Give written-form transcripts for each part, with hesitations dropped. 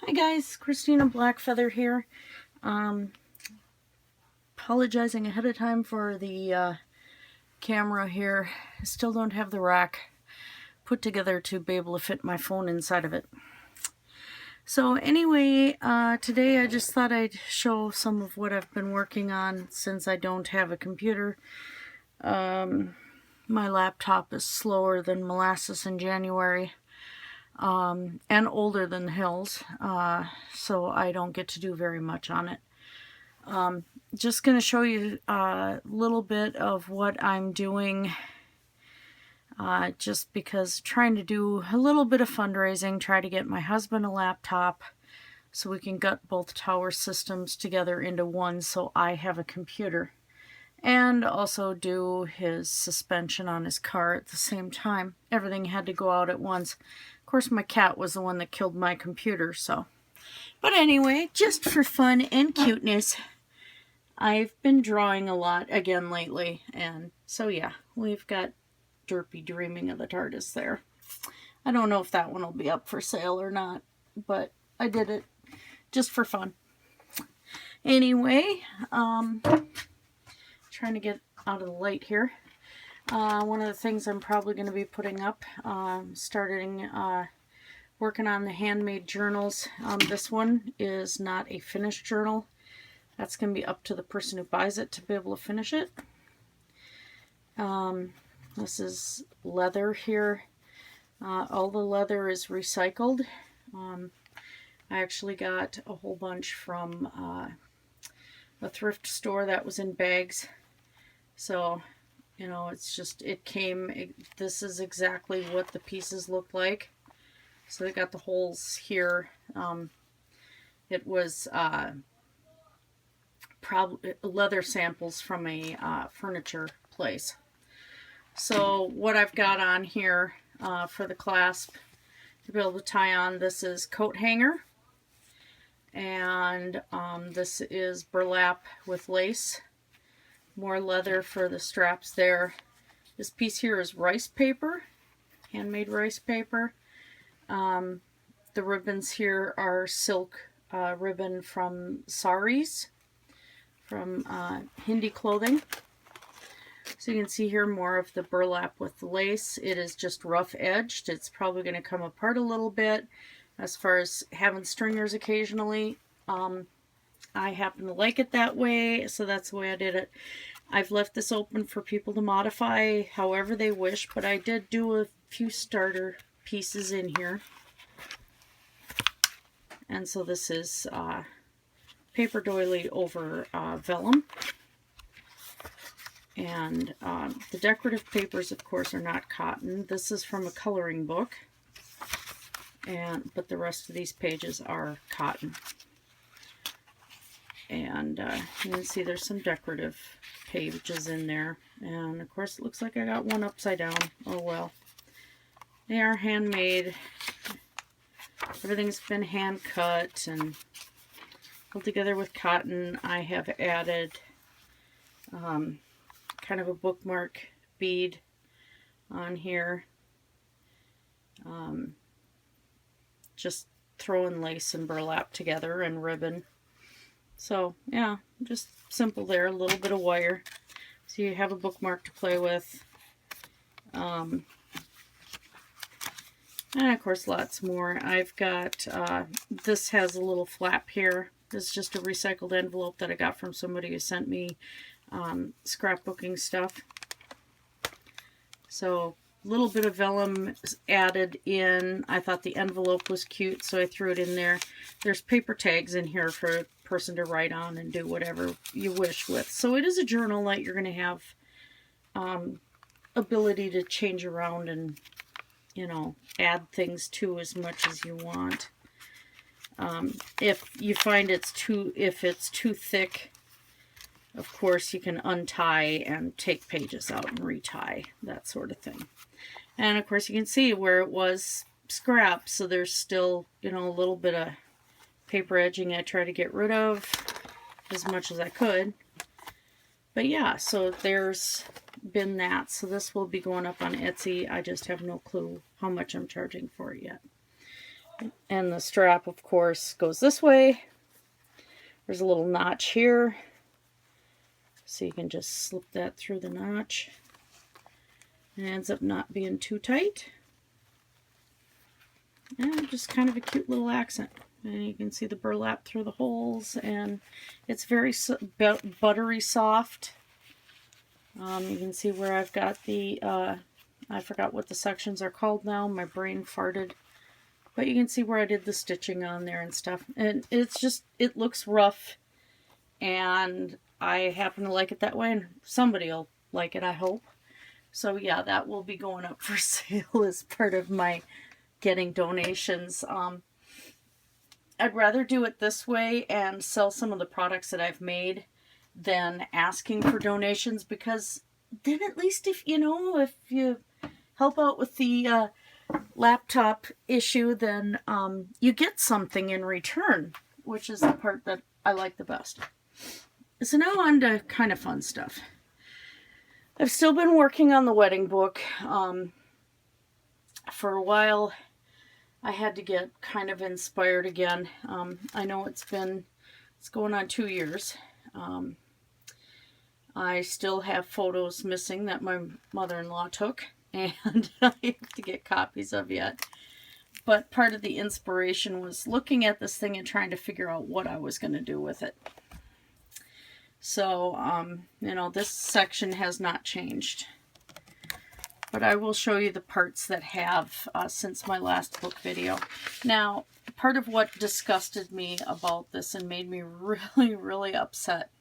Hi guys, Christina Blackfeather here. Apologizing ahead of time for the camera here. I still don't have the rack put together to be able to fit my phone inside of it. So anyway, today I just thought I'd show some of what I've been working on since I don't have a computer. My laptop is slower than molasses in January. And older than the hills, so I don't get to do very much on it. Just going to show you a little bit of what I'm doing, just because trying to do a little bit of fundraising, try to get my husband a laptop so we can gut both tower systems together into one so I have a computer, and also do his suspension on his car at the same time. Everything had to go out at once. Of course, my cat was the one that killed my computer, so. But anyway, just for fun and cuteness, I've been drawing a lot again lately, and so yeah, we've got Derpy Dreaming of the TARDIS there. I don't know if that one will be up for sale or not, but I did it just for fun. Anyway, trying to get out of the light here. One of the things I'm probably going to be putting up, working on the handmade journals. This one is not a finished journal. That's going to be up to the person who buys it to be able to finish it. This is leather here. All the leather is recycled. I actually got a whole bunch from a thrift store that was in bags. So, you know, it's just, this is exactly what the pieces look like. So they got the holes here. It was probably leather samples from a furniture place. So what I've got on here for the clasp to be able to tie on, this is coat hanger. And this is burlap with lace. More leather for the straps there. This piece here is rice paper, handmade rice paper. The ribbons here are silk ribbon from saris, from Hindi clothing. So you can see here more of the burlap with the lace. It is just rough edged. It's probably going to come apart a little bit. As far as having stringers occasionally, I happen to like it that way, so that's the way I did it. I've left this open for people to modify however they wish, but I did do a few starter pieces in here. And so this is paper doily over vellum. And the decorative papers, of course, are not cotton. This is from a coloring book, but the rest of these pages are cotton. And you can see there's some decorative pages in there. And of course, it looks like I got one upside down. Oh well. They are handmade. Everything's been hand cut and pulled together with cotton. I have added kind of a bookmark bead on here. Just throwing lace and burlap together and ribbon. So yeah, just simple there. A little bit of wire, so you have a bookmark to play with. And of course lots more. I've got, this has a little flap here. This is just a recycled envelope that I got from somebody who sent me scrapbooking stuff. So a little bit of vellum added in. I thought the envelope was cute, so I threw it in there. There's paper tags in here for a person to write on and do whatever you wish with. So it is a journal that you're going to have ability to change around and, you know, add things to as much as you want. If you find if it's too thick, of course you can untie and take pages out and retie, that sort of thing. And of course you can see where it was scrap, so there's still, you know, a little bit of paper edging I try to get rid of as much as I could. But yeah, so there's been that. So this will be going up on Etsy. I just have no clue how much I'm charging for it yet. And the strap, of course, goes this way. There's a little notch here, so you can just slip that through the notch. It ends up not being too tight. And just kind of a cute little accent. And you can see the burlap through the holes, and it's very buttery soft. You can see where I've got the, I forgot what the sections are called now. My brain farted. But you can see where I did the stitching on there and stuff. And it's just, it looks rough. And I happen to like it that way. And somebody will like it, I hope. So yeah, that will be going up for sale as part of my getting donations. I'd rather do it this way and sell some of the products that I've made than asking for donations, because then at least if you help out with the laptop issue, then you get something in return, which is the part that I like the best. So now on to kind of fun stuff. I've still been working on the wedding book. For a while, I had to get kind of inspired again. I know it's going on 2 years. I still have photos missing that my mother-in-law took, and I have to get copies of yet. But part of the inspiration was looking at this thing and trying to figure out what I was going to do with it. So, this section has not changed. But I will show you the parts that have since my last book video. Now, part of what disgusted me about this and made me really, really upset,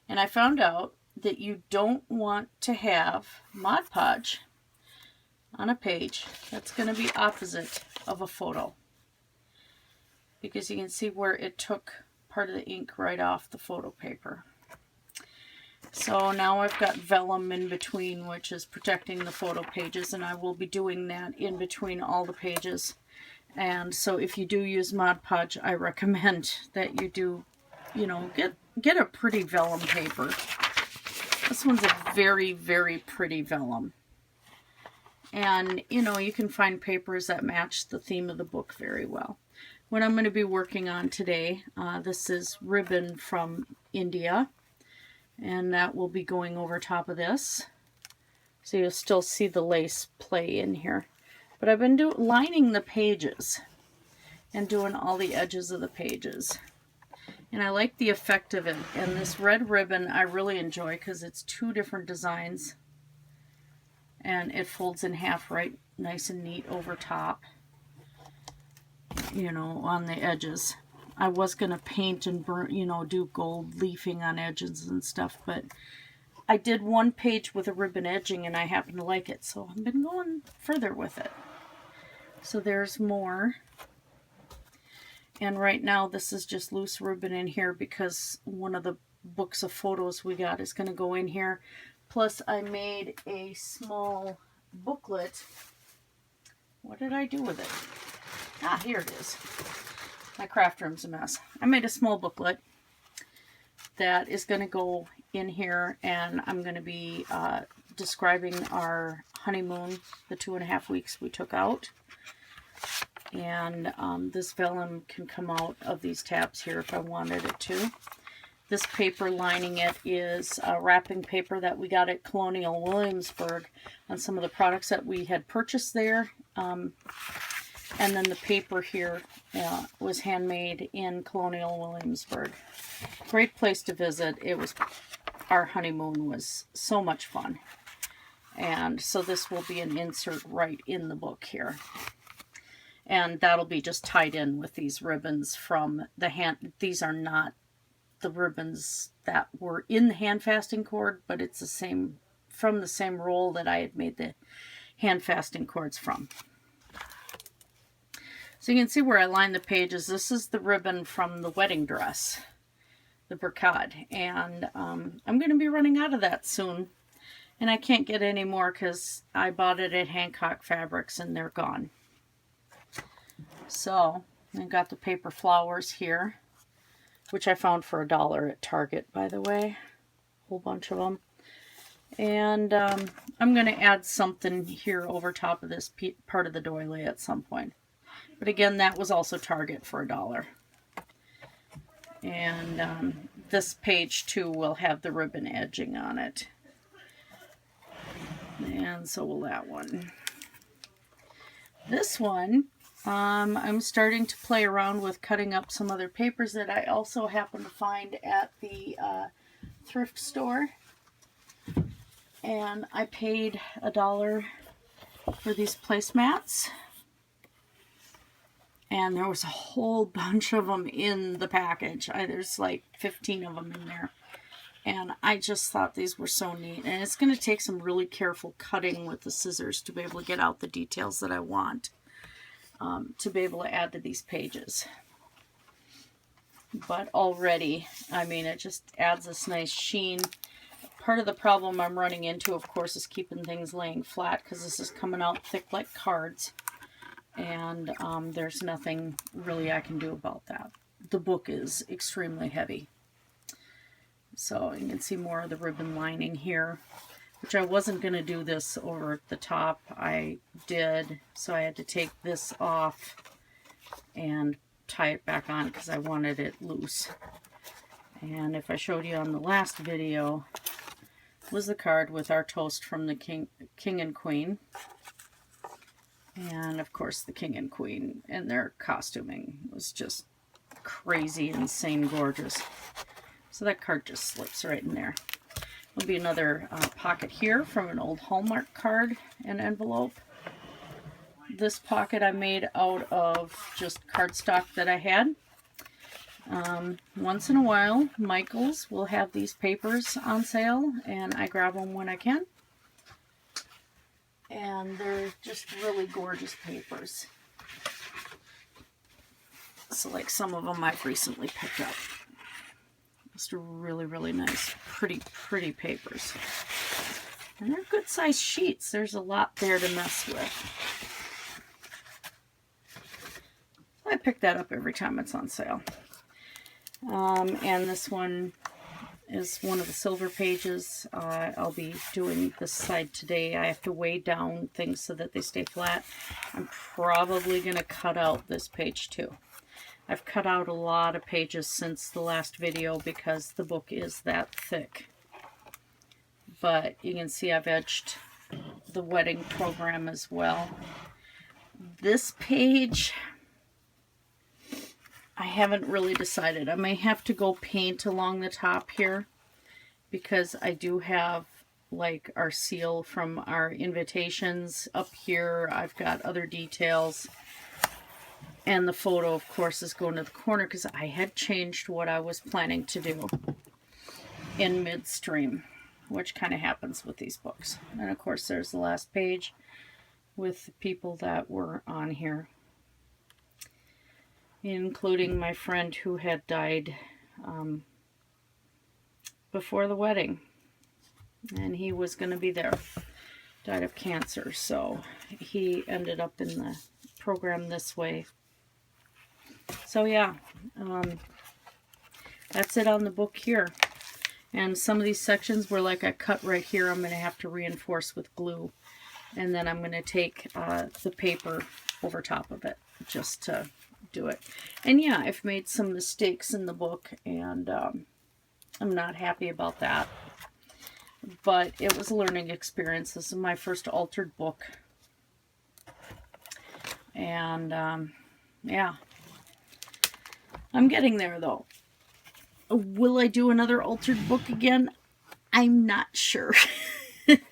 and I found out that you don't want to have Mod Podge on a page that's going to be opposite of a photo, because you can see where it took part of the ink right off the photo paper. So now I've got vellum in between, which is protecting the photo pages, and I will be doing that in between all the pages. And so if you do use Mod Podge, I recommend that you do, get a pretty vellum paper. This one's a very, very pretty vellum. And, you can find papers that match the theme of the book very well. What I'm going to be working on today, this is ribbon from India. And that will be going over top of this. So you'll still see the lace play in here. But I've been lining the pages and doing all the edges of the pages. And I like the effect of it. And this red ribbon I really enjoy because it's 2 different designs. And it folds in half right nice and neat over top. On the edges. I was going to paint and burn, do gold leafing on edges and stuff, but I did one page with a ribbon edging and I happen to like it, so I've been going further with it. So there's more. And right now this is just loose ribbon in here because one of the books of photos we got is going to go in here. Plus I made a small booklet. What did I do with it? Ah, here it is. My craft room's a mess. I made a small booklet that is going to go in here, and I'm going to be describing our honeymoon, the 2.5 weeks we took out. And this vellum can come out of these tabs here if I wanted it to. This paper lining it is wrapping paper that we got at Colonial Williamsburg on some of the products that we had purchased there. And then the paper here was handmade in Colonial Williamsburg. Great place to visit. Our honeymoon was so much fun. And so this will be an insert right in the book here. And that'll be just tied in with these ribbons from the hand. These are not the ribbons that were in the hand fasting cord, but it's from the same roll that I had made the hand fasting cords from. So you can see where I lined the pages. This is the ribbon from the wedding dress, the brocade, and I'm going to be running out of that soon. And I can't get any more because I bought it at Hancock Fabrics and they're gone. So I got the paper flowers here, which I found for $1 at Target, by the way. A whole bunch of them. And I'm going to add something here over top of this part of the doily at some point. But again, that was also Target for $1. And this page too will have the ribbon edging on it. And so will that one. This one, I'm starting to play around with cutting up some other papers that I also happen to find at the thrift store. And I paid $1 for these placemats. And there was a whole bunch of them in the package. There's like 15 of them in there. And I just thought these were so neat. And it's going to take some really careful cutting with the scissors to be able to get out the details that I want to be able to add to these pages. But already, I mean, it just adds this nice sheen. Part of the problem I'm running into, of course, is keeping things laying flat because this is coming out thick like cards. And there's nothing really I can do about that. The book is extremely heavy. So you can see more of the ribbon lining here, which I wasn't going to do this over the top. I did, so I had to take this off and tie it back on because I wanted it loose. And if I showed you on the last video, was the card with our toast from the King and Queen. And of course the King and Queen and their costuming was just crazy, insane, gorgeous. So that card just slips right in there. There'll be another pocket here from an old Hallmark card and envelope. This pocket I made out of just cardstock that I had. Once in a while, Michaels will have these papers on sale, and I grab them when I can. And they're just really gorgeous papers. So like some of them I've recently picked up. Just really, really nice, pretty papers. And they're good sized sheets. There's a lot there to mess with. I pick that up every time it's on sale. And this one is one of the silver pages. I'll be doing this side today. I have to weigh down things so that they stay flat. I'm probably going to cut out this page too. I've cut out a lot of pages since the last video because the book is that thick. But you can see I've edged the wedding program as well. This page, I haven't really decided. I may have to go paint along the top here because I do have like our seal from our invitations up here. I've got other details. And the photo, of course, is going to the corner because I had changed what I was planning to do in midstream, which kind of happens with these books. And of course, there's the last page with the people that were on here, including my friend who had died before the wedding. And he was going to be there. Died of cancer, so he ended up in the program this way. So yeah, that's it on the book here. And some of these sections were like I cut right here, I'm going to have to reinforce with glue. And then I'm going to take the paper over top of it just to do it. And yeah, I've made some mistakes in the book, and I'm not happy about that. But it was a learning experience. This is my first altered book. And yeah. I'm getting there, though. Will I do another altered book again? I'm not sure.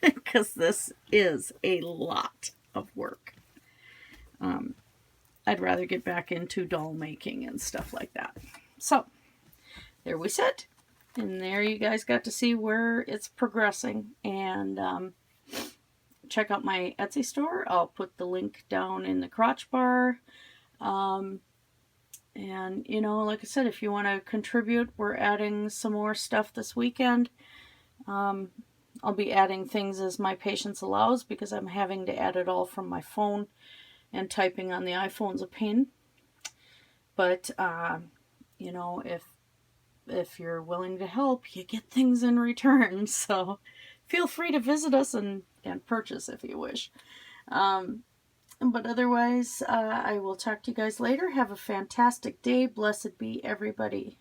Because this is a lot of work. I'd rather get back into doll making and stuff like that. So, there we sit. And there you guys got to see where it's progressing. And check out my Etsy store. I'll put the link down in the crotch bar. And, you know, like I said, if you want to contribute, we're adding some more stuff this weekend. I'll be adding things as my patience allows because I'm having to add it all from my phone, and typing on the iPhone's a pain. But, you know, if you're willing to help, you get things in return. So feel free to visit us and purchase if you wish. But otherwise, I will talk to you guys later. Have a fantastic day. Blessed be everybody.